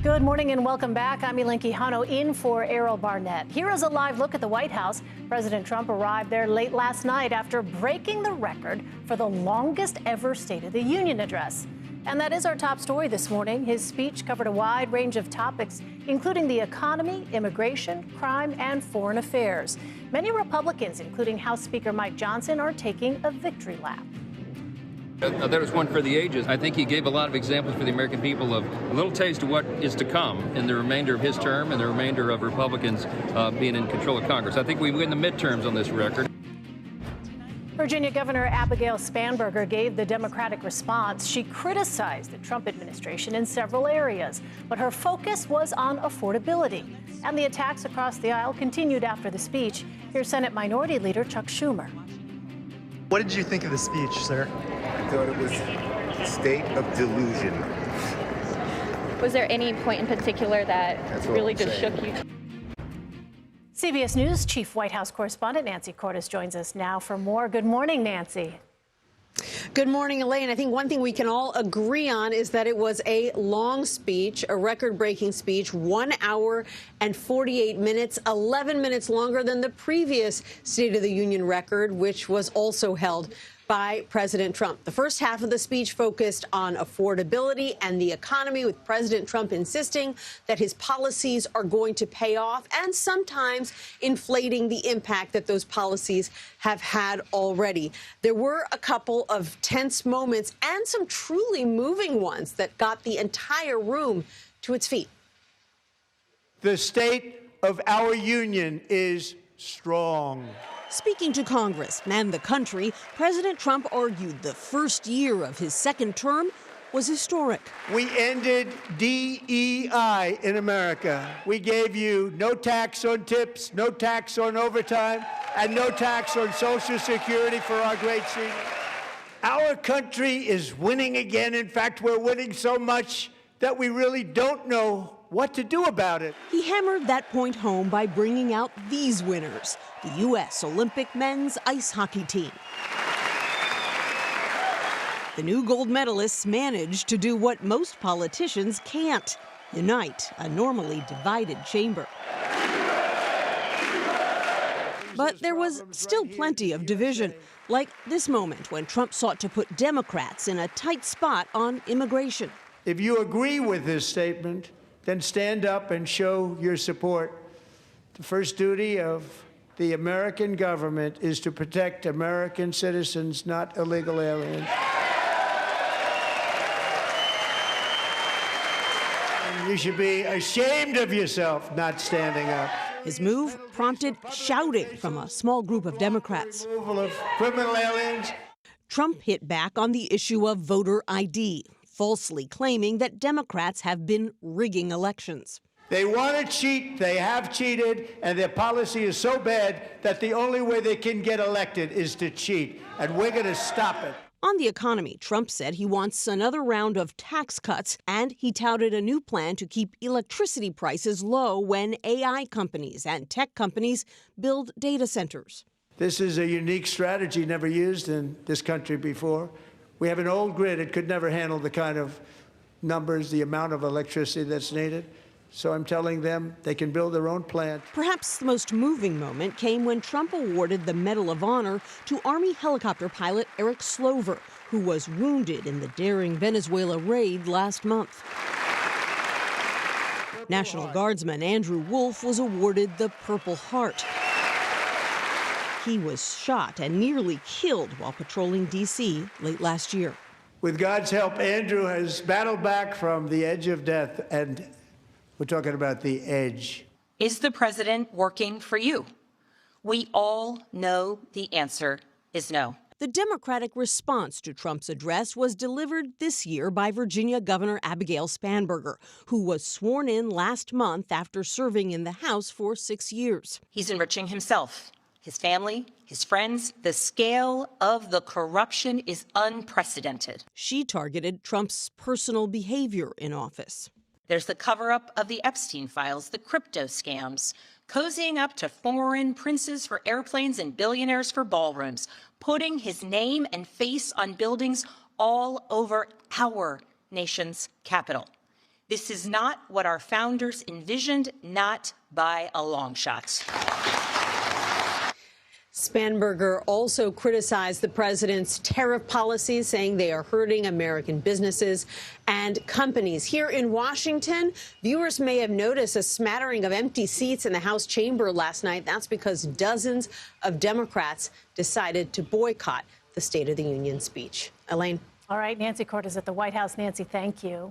Good morning and welcome back. I'm Elaine Quijano in for Errol Barnett. Here is a live look at the White House. President Trump arrived there late last night after breaking the record for the longest ever State of the Union address. And that is our top story this morning. His speech covered a wide range of topics, including the economy, immigration, crime, and foreign affairs. Many Republicans, including House Speaker Mike Johnson, are taking a victory lap. That was one for the ages. I think he gave a lot of examples for the American people of a little taste of what is to come in the remainder of his term and the remainder of Republicans being in control of Congress. I think we win the midterms on this record. Virginia Governor Abigail Spanberger gave the Democratic response. She criticized the Trump administration in several areas, but her focus was on affordability. And the attacks across the aisle continued after the speech. Here's Senate Minority Leader Chuck Schumer. What did you think of the speech, sir? I thought it was a state of delusion. Was there any point in particular that really just shook you? CBS News Chief White House correspondent Nancy Cordes joins us now for more. Good morning, Nancy. Good morning, Elaine. I think one thing we can all agree on is that it was a long speech, a record-breaking speech, 1 hour and 48 minutes, 11 minutes longer than the previous State of the Union record, which was also held by President Trump. The first half of the speech focused on affordability and the economy, with President Trump insisting that his policies are going to pay off and sometimes inflating the impact that those policies have had already. There were a couple of tense moments and some truly moving ones that got the entire room to its feet. The state of our union is strong. Speaking to Congress and the country, President Trump argued the first year of his second term was historic. We ended DEI in America. We gave you no tax on tips, no tax on overtime, and no tax on Social Security for our great seniors. Our country is winning again. In fact, we're winning so much that we really don't know what to do about it. He hammered that point home by bringing out these winners, the U.S. Olympic men's ice hockey team. The new gold medalists managed to do what most politicians can't: unite a normally divided chamber. But there was still plenty of division, like this moment when Trump sought to put Democrats in a tight spot on immigration. If you agree with this statement, then stand up and show your support. The first duty of the American government is to protect American citizens, not illegal aliens. And you should be ashamed of yourself not standing up. His move prompted shouting from a small group of Democrats. Removal of criminal aliens. Trump hit back on the issue of voter ID, falsely claiming that Democrats have been rigging elections. They want to cheat, they have cheated, and their policy is so bad that the only way they can get elected is to cheat, and we're going to stop it. On the economy, Trump said he wants another round of tax cuts, and he touted a new plan to keep electricity prices low when AI companies and tech companies build data centers. This is a unique strategy never used in this country before. We have an old grid. It could never handle the kind of numbers, the amount of electricity that's needed. So I'm telling them they can build their own plant. Perhaps the most moving moment came when Trump awarded the Medal of Honor to Army helicopter pilot Eric Slover, who was wounded in the daring Venezuela raid last month. National Guardsman Andrew Wolf was awarded the Purple Heart. He was shot and nearly killed while patrolling D.C. late last year. With God's help, Andrew has battled back from the edge of death, and we're talking about the edge. Is the president working for you? We all know the answer is no. The Democratic response to Trump's address was delivered this year by Virginia Governor Abigail Spanberger, who was sworn in last month after serving in the House for 6 years. He's enriching himself, his family, his friends. The scale of the corruption is unprecedented. She targeted Trump's personal behavior in office. There's the cover-up of the Epstein files, the crypto scams, cozying up to foreign princes for airplanes and billionaires for ballrooms, putting his name and face on buildings all over our nation's capital. This is not what our founders envisioned, not by a long shot. Spanberger also criticized the president's tariff policies, saying they are hurting American businesses and companies. Here in Washington, viewers may have noticed a smattering of empty seats in the House chamber last night. That's because dozens of Democrats decided to boycott the State of the Union speech. Elaine. All right, Nancy Cordes at the White House. Nancy, thank you.